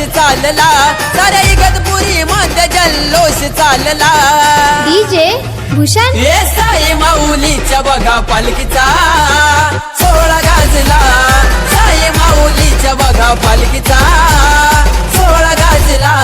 चालला, साऱ्या इगतपुरी मध्ये जल्लोष चालला। डीजे भूषण हे साई माऊलीच्या बघा पालखीचा सोहळा गाजला, साई माऊलीच्या बघा पालखीचा सोहळा गाजला।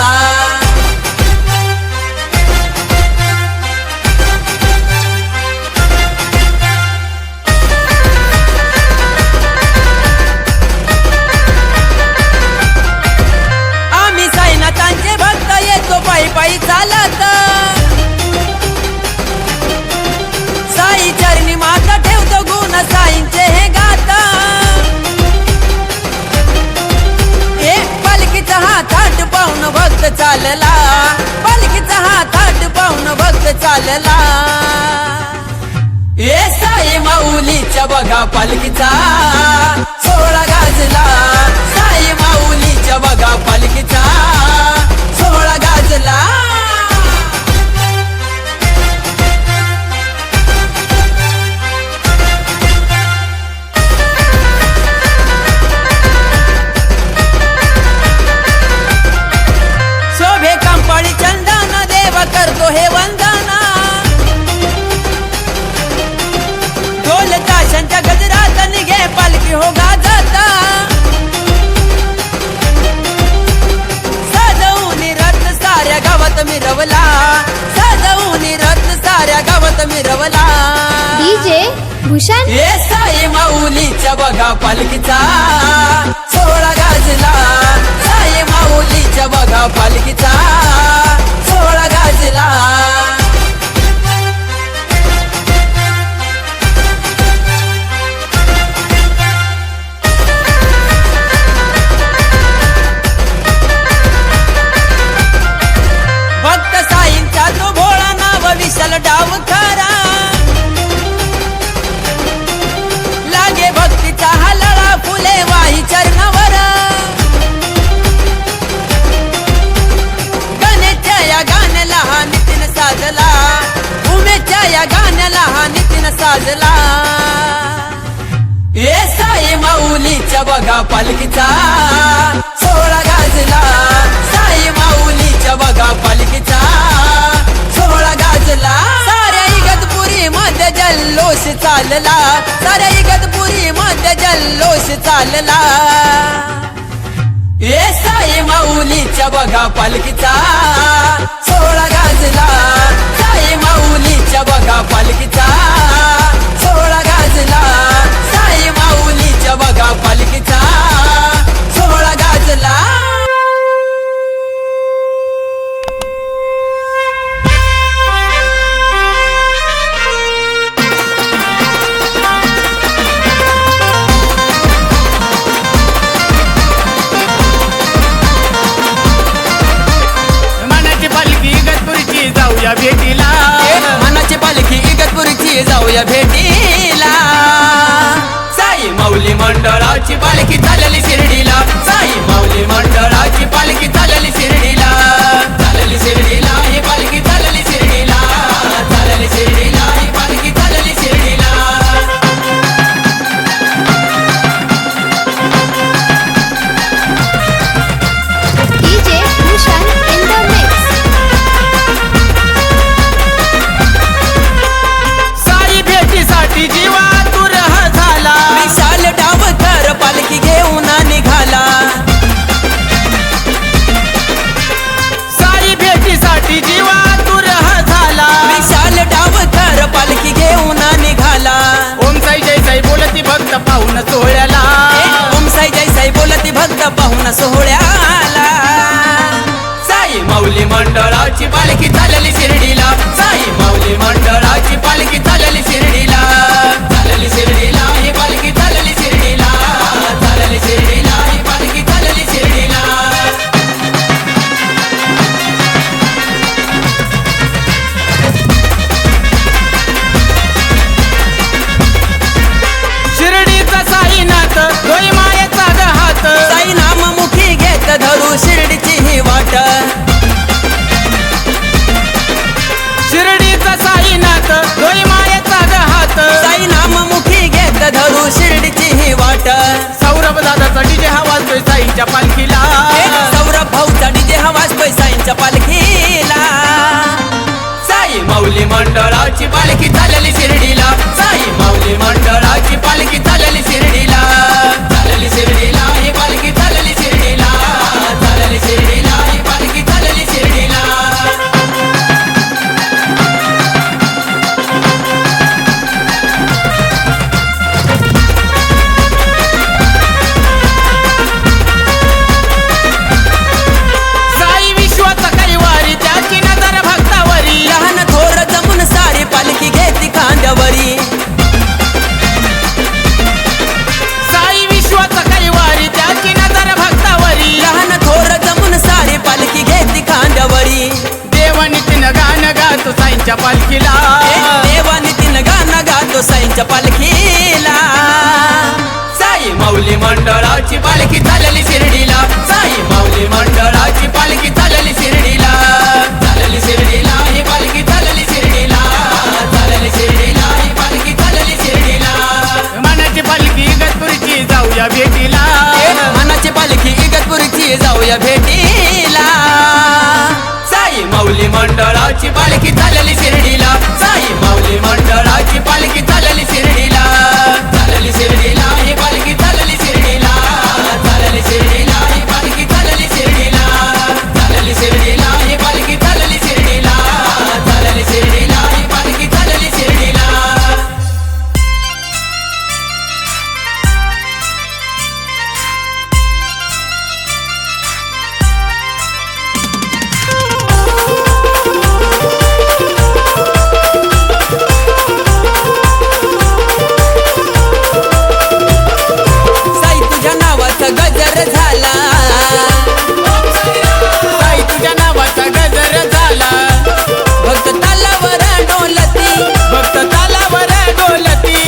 आम्ही साईनाथांचे भक्त येतो पायी पायी चालत, साई चरणी माता ठेवतो गुण साईंचे हे गात। एक पालखीचा हात पाहून भक्त चालला, पालखीचा हात पाहून भक्त चालला। ए साई माऊलीच्या बघा पालखीचा सोहळा गाजला, साई माऊलीच्या बघा पालखीचा सोहळा गाजला। शोभे कंपाळी चंदन देव करतो हे वंदना, ढोल ताशांच्या गजरात निघे पालखी हो गाजत। सजवून रथ साऱ्या गावात मिरवला, सजवून रथ साऱ्या गावात मिरवला। डीजे भूषण हे साई माऊलीच्या बघा पालखीचा सोहळा गाजला, साई माऊलीच्या बघा पालखीचा सोहळा गाजला। भक्त साईंचा तो भोळा नाव विशाल डाव खरा, लागे भक्तीचा हलळा फुले वाही चरणावर। गणेशच्या या गाण्याला हा नितीन साजला, उमेशच्या या गाण्याला हा नितीन साजला। ए साई माऊलीच्या बघा पालखीचा सोहळा गाजला, साई माऊलीच्या बघा पालखीचा सोहळा गाजला। साऱ्या इगतपुरी मध्ये जल्लोष चालला, साऱ्या इगतपुरी मध्ये जल्लोष चालला। ए साई माऊलीच्या बघा पालखीचा सोहळा गाजला, साई माऊलीच्या बघा पालखीचा सोहळा गाजला, साई माऊलीच्या बघा पालखीचा सोहळा गाजला। मनाची पालखी इगतपुरीची जाऊया भेटीला, मनाची पालखी इगतपुरीची जाऊया भेटीला। साई माऊली मंडळाची पालखी चालली शिर्डीला, साई माऊली मंडळाची पालखी चालली शिर्डीला, चालली शिर्डीला ही पालखी चालली शिर्डीला, चालली शिर्डीला ही पालखी चालली शिर्डीला। DJ Bhushan in the mix. Sai भेटीसाठी जीवा तुरह झाला, विशाल डावकर पालखी घेऊन निघाला, साई भेटीसाठी जीवा तुरह झाला। विशाल डावकर पालखी घेऊन निघाला। ओम साई जय साई बोलती भक्त पाहून सोहळ्याला, ओम साई जय साई बोलती भक्त पाहुणा सोहळ्याला। साई माऊली मंडळाची पालखी चालली शिर्डीला, साई माऊली मंडळाची पालखी चालली शिर्डीला, चालली शिर्डीला ही पालखी चालली शिर्डीला, चालली शिर्डीला ही पालखी चालली शिर्डीला। शिर्डीचा साईनाथ दोई मायेचा ग हात, साई नाम मुखी घेत धरू शिर्डीची ही वाट, शिर्डीचा साईनाथ दोई मायेचा ग हात, साई नाम मुखी घेत धरू शिर्डीची ही वाट। सौरभ दादाचा डीजे हा वाजतोय साईच्या पालखीला, सौरभ पालखी चालली शिर्डीला साई माऊली मंडळाची पालखी चालली शिर्डीला चालली शिर्डीला ही पालखी चालली शिर्डीला चालली शिर्डीला ही पालखी चालली शिर्डीला साई विश्वाचा कैवारी त्याची नजर भक्तावरी लहान थोर जमून सारी पालखी घेती खांद्यावरी साई विश्वाचा कैवारी त्याची नजर भक्तावरी लहान थोर जमून सारी पालखी घेती खांद्यावरी देवानी तिनं गाणं गातो साईंच्या पालखीला देवानी तिनं गाणं गातो साईंच्या पालखीला साई माऊली मंडळाची पालखी चालली शिर्डीला साई माऊली मंडळाची पालखी चालली शिर्डीला चालली शिर्डीला ही पालखी चालली शिर्डीला चालली शिर्डीला ही पालखी चालली शिर्डीला मनाची पालखी इगतपुरीची जाऊया भेटीला मनाची पालखी इगतपुरीची जाऊया भेटीला साई माऊली मंडळाची पालखी चालली शिर्डीला साई माऊली मंडळाची पालखी चालली शिर्डीला चालली शिर्डीला ही पालखी चालली शिर्डीला चालली शिर्डीला ही पालखी चालली शिर्डीला चालली शिर्डीला ही पालखी चालली शिर्डीला चालली शिर्डीला ही पालखी चालली शिर्डीला साई तुझ्या नावाचा गजर झाला साई तुझ्या नावाचा गजर झाला भक्त तालावर डोलती भक्त तालावर डोलती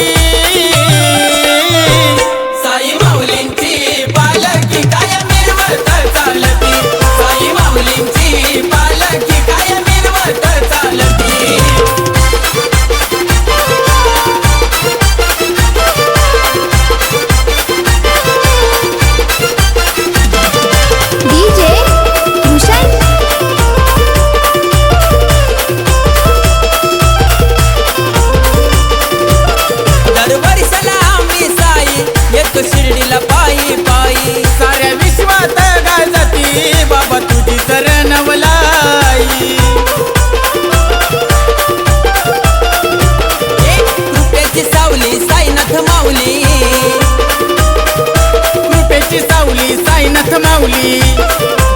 साई माऊलींची पालखी काय मिरवत चालती साई माऊलींची पालखी काय मिरवत चालती डीजे भूषण दरवर्षाला आम्ही साई येतो शिर्डीला पायी पायी साऱ्या विश्वात गाजती बाबा तुझी तर नवलाई कृपेची सावली साईनाथ माऊली कृपेची सावली साईनाथ माऊली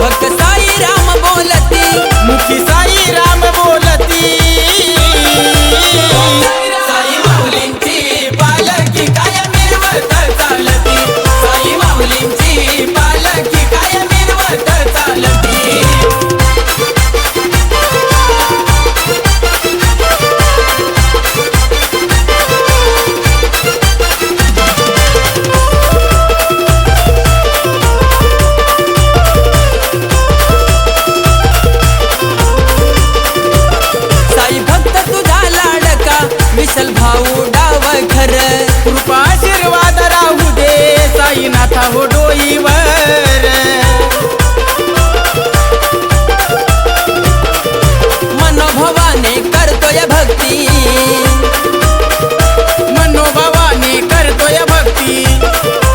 भक्त साई राम बोलती मुखी साई राम बोलती साई माऊलींची पालखी काय मिरवत चालती साई माऊलींची पालखी काय मिरवत चालती साई भक्त तुझा लाडका विशाल भाऊ डाव खर कृपा आशीर्वाद राहू दे साईनाथा हो डोईवर मनोभवाने करतोय भक्ती मनोभावाने करतोय भक्ती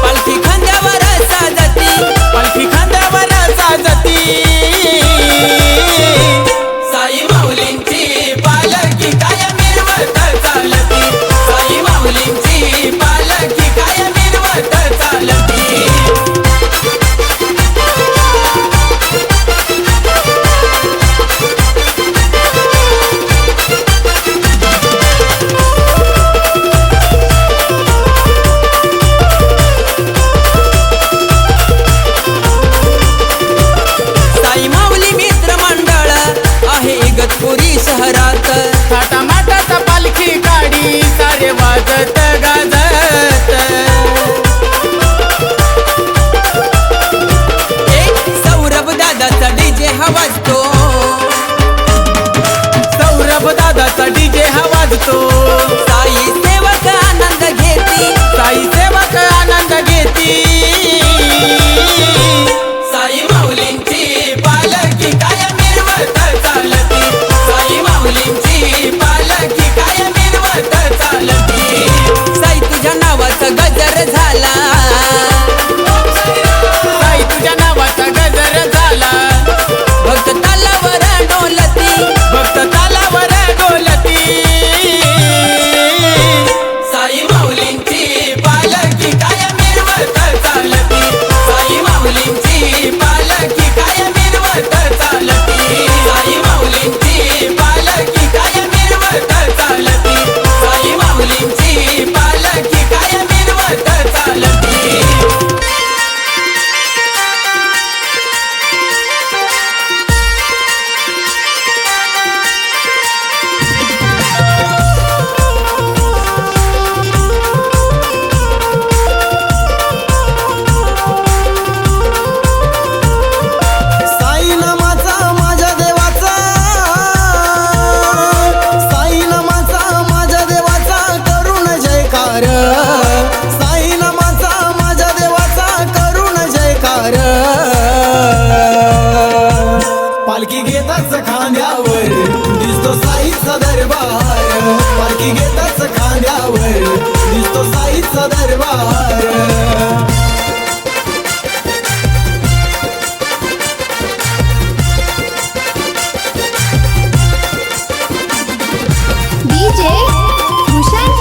पालखी खांद्यावर साजती पालखी खांद्यावर साजती साई माऊलींची पालखी काय मिरवत चालती साई माऊलींची पालखी काय मिरवत चालती साई माऊली मित्र मंडळ आहे इगतपुरी शहरात थाटामाटात पालखी काढी सारे वाजत गाजत सौरभ दादाचा डीजे हा वाजतो सौरभ दादाचा डीजे हा वाजतो साई सेवक आनंद घेती साई सेवक आनंद घेती साई माऊलींची पालखी काय मिरवत चालती साई माऊलींची पालखी काय पालखी घेताच खांद्यावर दिसतो साईचा दरबार, पालखी घेताच खांद्यावर दिसतो साईचा दरबार. DJ भूषण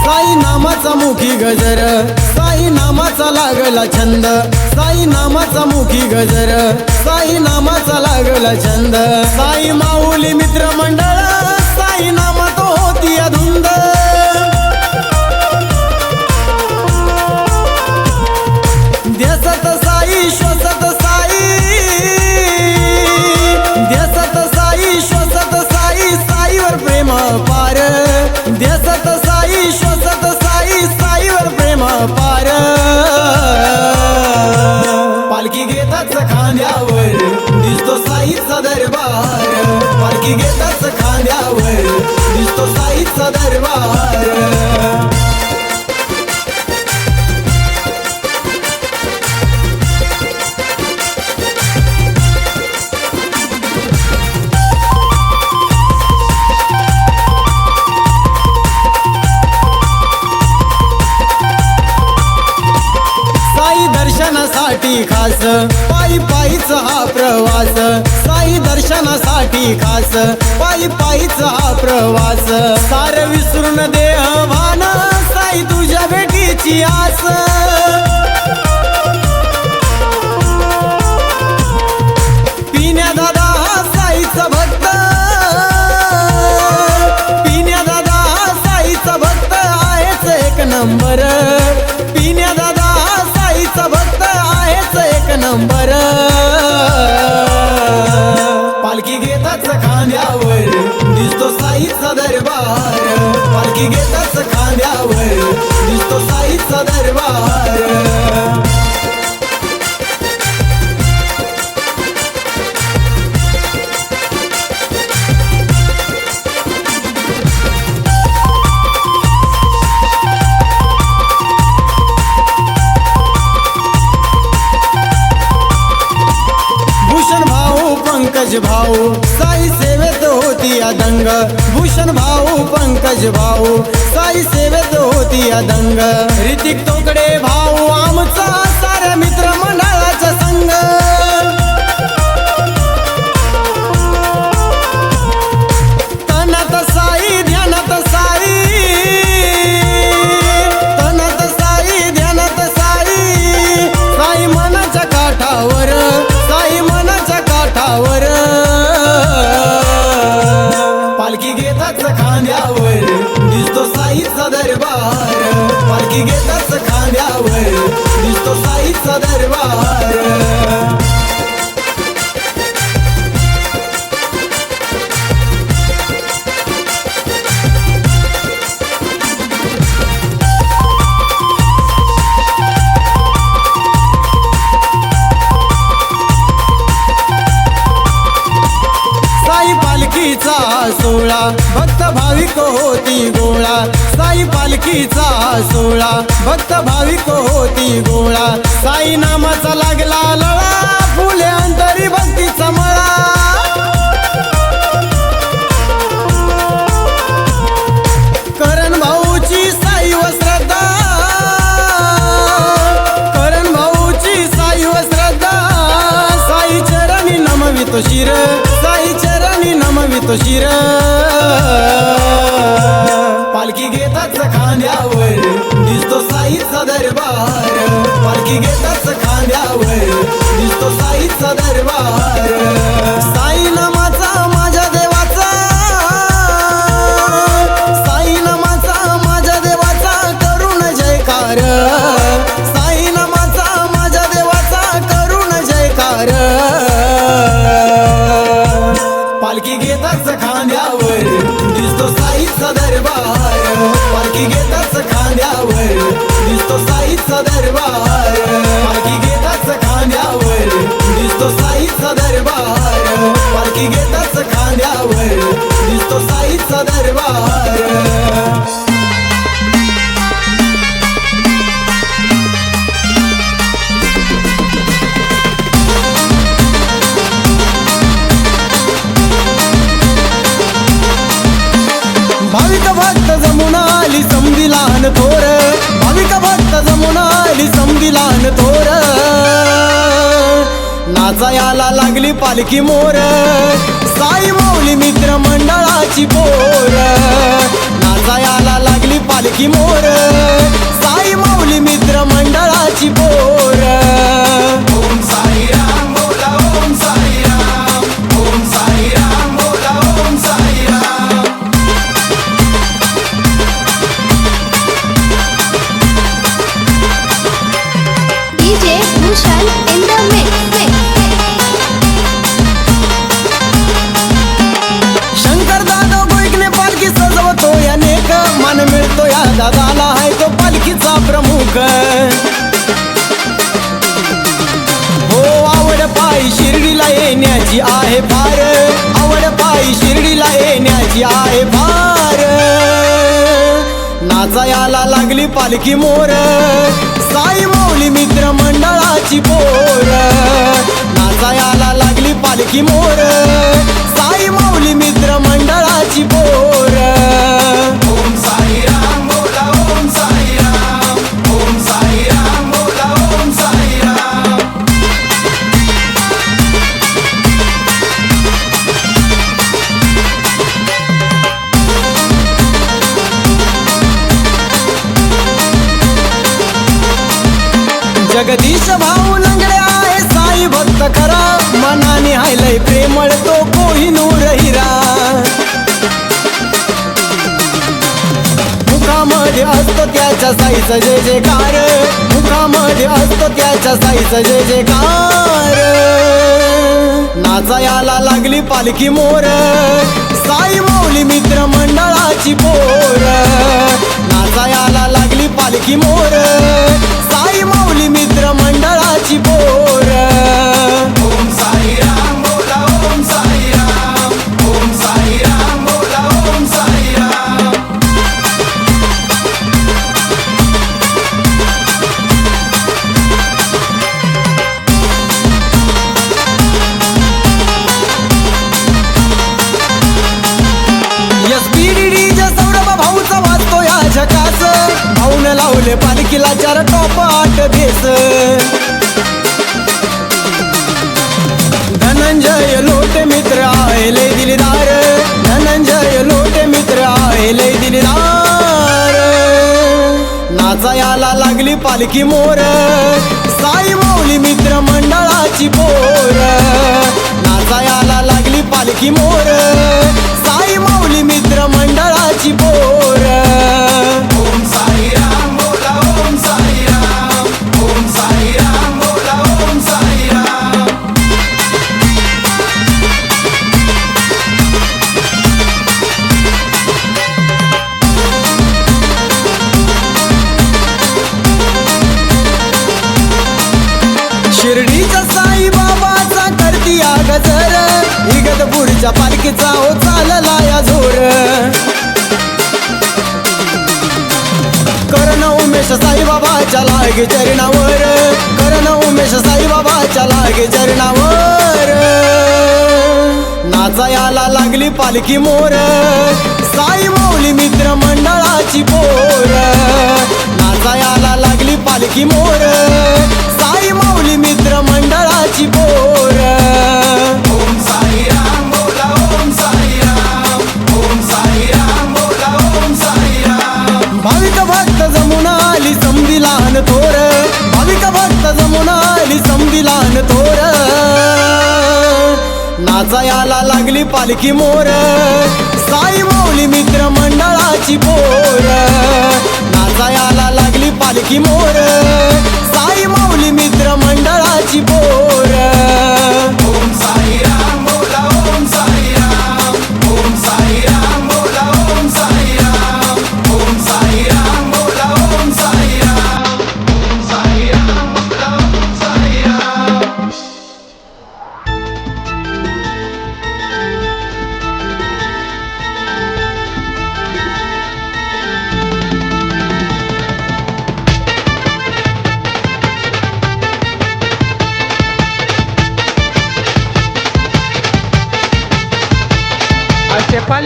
साई नामाचा मुखी गजर, साई नामाचा लागला छंद, साई नामाचा मुखी गजर, साई नामाचा लागला छंद. साई माऊली मित्र मंडळ, साई नामात होती धुंद. ध्यसत साई श्वसत साई, ध्यसत साई श्वसत साई, साईवर प्रेम पार. ध्यसत साई श्वसत साई, साईवर प्रेम पार. पालखी घेताच खांद्यावर दिसतो साईचा दरबार, पालखी घेताच खांद्यावर दिसतो साईचा दरबार. दर्शनासाठी खास पायी पायीच हा प्रवास, साई दर्शनासाठी खास पायी पायीच हा प्रवास. सार विसरून देहभान, साई तुझ्या भेटीची आस. पिण्या दादा हा साईचा भक्त, पिण्या दादा हा साईचा भक्त आहेच एक नंबर. पिण्या दादा साईचा भक्त आहेच एक नंबर. पालखी घेताच खांद्यावर दिसतो साईचा दरबार, पालखी घेताच खांद्यावर दिसतो साईचा दरबार. पंकज भाऊ साई सेवेत होती अदंग, भूषण भाऊ पंकज भाऊ साई सेवेत होती अदंग. ऋतिक तोकडे भाऊ आमचा साऱ्या मित्र मंडळाचा संग. तनात साई ध्यानात साई, तनात साई ध्यानात साई, साई मनाच्या काठावर, साई मनाच्या काठावर. पालखी घेताच खांद्यावर दिसतो साईचा दरबार, पालखी घेताच खांद्यावर दिसतो साईचा दरबार. पालखीचा सोळा भक्त भाविक होती गोळा, साई पालखीचा सोळा भक्त भाविक होती गोळा. साई नामाचा लागला लळा, फुले अंतरी भक्तीचा मळा. करण भाऊची साई व श्रद्धा, करण भाऊची साई व श्रद्धा, साई चरणी नमवितो शिर, साई चरणी नमवितो शिर. पालखी घेताच खांद्यावर दिसतो साईचा दरबार, पालखी घेताच खांद्यावर दिसतो साईचा दरबार. साई नामाचा माझ्या देवाचा, साई नामाचा माझ्या देवाचा करून जयकार, साई नामाचा माझ्या देवाचा करून जयकार. पालखी घेताच खांद्यावर दिसतो साईचा दरबार, पालखी घेताच खांद्यावर दिसतो साईचा दरबार, पालखी घेताच खांद्यावर दिसतो साईचा दरबार, पालखी घेताच खांद्यावर दिसतो साईचा दरबार. जमून आली समधी लहान थोर नाचायाला लागली पालखी मोर साई माऊली मित्र मंडळाची पोर नाचायाला लागली पालखी मोर साई माऊली मित्र मंडळाची पोर ओम साईराम बोला ओम साईराम ओम साईराम बोला Om Sairam DJ Bhushan in the mix. Shankar दादा गोईकने पालखी सजवतो अनेक मान मिळतो या दादाला आहे तो पालखीचा प्रमुख हो आवड पायी शिर्डीला येण्याची आहे फार आवड पायी शिर्डीला येण्याची आहे फार नाचायाला लागली पालखी मोर साई माऊली मित्र मंडळाची पोर नाचायाला लागली पालखी मोर साई माऊली मित्र मंडळाची पोर ओम साईराम बोला ओम साईराम ओम साईराम बोला ओम साईराम जगदीश भाऊ लंगडे आहे साई भक्त खरा मनाने हायलय प्रेमळ तो कोहिनूर हिरा मुखामध्ये असतो त्याच्या साईचा जय जयकार मुखामध्ये असतो त्याच्या साईचा जय जयकार नाचायाला लागली पालखी मोर साई माऊली मित्र मंडळाची पोर नाचायाला लागली पालखी मोर साई माऊली मित्र मंडळाची पोर ओम साईराम बोला ओम साईराम ओम साईराम बोला ओम साईराम एसपीडीडीच्या सौरभ भाऊचा वाचतो या झकास भाऊन लावले पालखीला 4 टॉप 8 भेस धनंजय लोटे मित्र आहे लय दिलदार धनंजय लोटे मित्र आहे लय दिलदार नाचायाला लागली पालखी मोर साई माऊली मित्र मंडळाची पोर नाचायाला लागली पालखी मोर साई माऊली मित्र मंडळाची पोर ओम साईराम बोला ओम साईराम ओम साईराम बोला ओम साईराम शिर्डीच्या साई बाबाचा करती गजर इगतपुरच्या पालखीचा हो चालला या जोर करण उमेश साईबाबाच्या लागे चरणावर करण उमेश साईबाबाच्या लागे चरणावर नाचायाला लागली पालखी मोर साई माऊली मित्र मंडळाची पोर नाचायाला लागली पालखी मोर साई माऊली मित्र मंडळाची पोर ओम साईराम बोला ओम साईराम ओम साईराम बोला ओम साईराम भाविक भक्त जमून आली समधी लहान थोर भाविक भक्त जमून आली समधी लहान थोर नाचायाला लागली पालखी मोर साई माऊली मित्र मंडळाची पोर नाचायाला लागली पालखी मोर साई माऊली मित्र मंडळाची पोर ओम साईराम बोला ओम साईराम ओम साईराम बोला ओम साईराम ओम साईराम बोला ओम साईराम ओम साईराम बोला ओम साईराम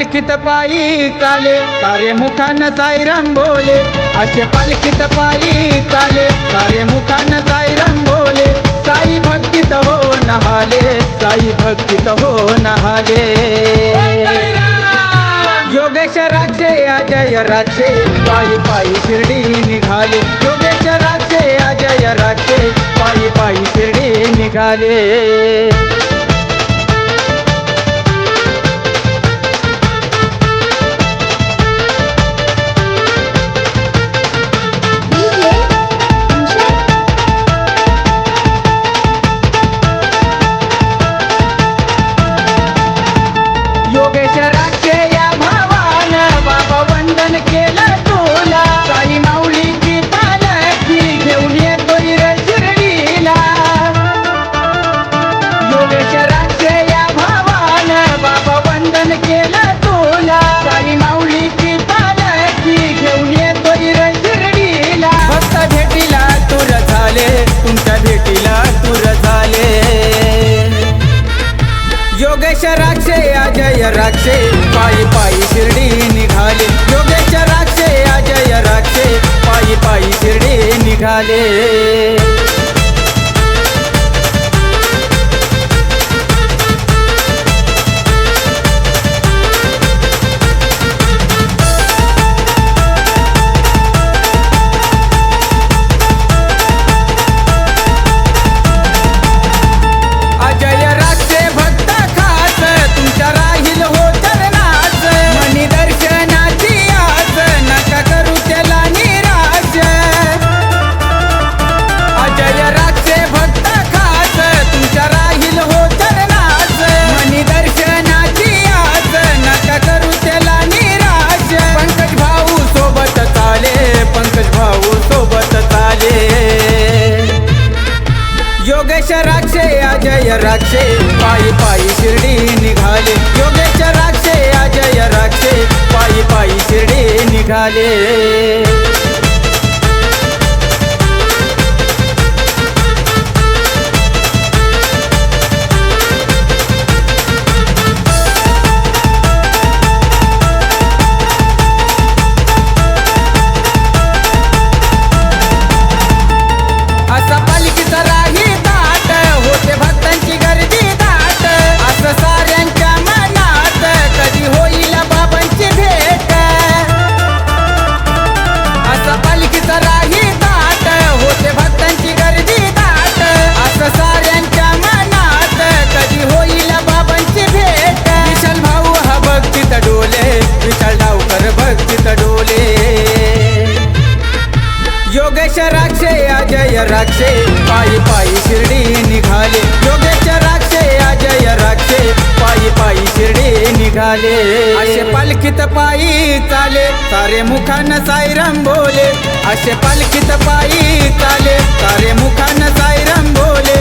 पालखीत पायी चाले सारे मुखान साईराम बोले असे पालखीत पायी चाले सारे मुखान साईराम बोले साई भक्तीत हो नहाले साई भक्तीत हो नहाले योगेश राक्षे अजय राक्षे पायी पायी शिर्डी निघाले योगेश राक्षे अजय राक्षे पायी पायी शिर्डी निघाले DJ Bhushan योगेश राक्षे या भावान बाबा वंदन केलं तुला साई माऊलीची पालखी घेऊन येतोय रे शिर्डीला योगेश राक्षे या भावान बाबा वंदन केलं तुला साई माऊलीची पालखी घेऊन येतोय रे शिर्डीला भक्त भेटीला तुर झाले तुमच्या भेटीला तुर झाले योगेश राक्षे अजय राक्षे पायी पायी शिर्डी निघाले योगेश राक्षे अजय राक्षे पायी पायी शिर्डी निघाले अजय राक्षे भक्त खास तुमच्या राहील हो चरणास मनी दर्शनाची आस नका करू त्याला निराश अजय राक्षे भक्त खास तुमच्या राहील हो चरणास मनी दर्शनाची आस नका करू त्याला निराश पंकज भाऊ सोबत चाले पंकज भाऊ सोबत चाले योगेश राक्षे अजय राक्षे पायी पायी शिर्डी निघाले योगेश राक्षे अजय राक्षे पायी पायी शिर्डी निघाले असा पालखीचा राही दाट होते भक्तांची गर्दी दाट असं साऱ्यांच्या मनात कधी होईल बाबांची भेट असा पालखीचा राही दाट होते भक्तांची गर्दी दाट असं साऱ्यांच्या मनात कधी होईल बाबांची भेट विशाल भाऊ हा भक्तीत डोले विशाल डावकर भक्तीत डोले योगेश राक्षे अजय राक्षे पायी पायी शिर्डी निघाले योगेश राक्षे अजय राक्षे पायी पायी शिर्डी निघाले असे पालखीत पायी चाले सारे मुखान साईराम बोले असे पालखीत पायी चाले सारे मुखान साईराम बोले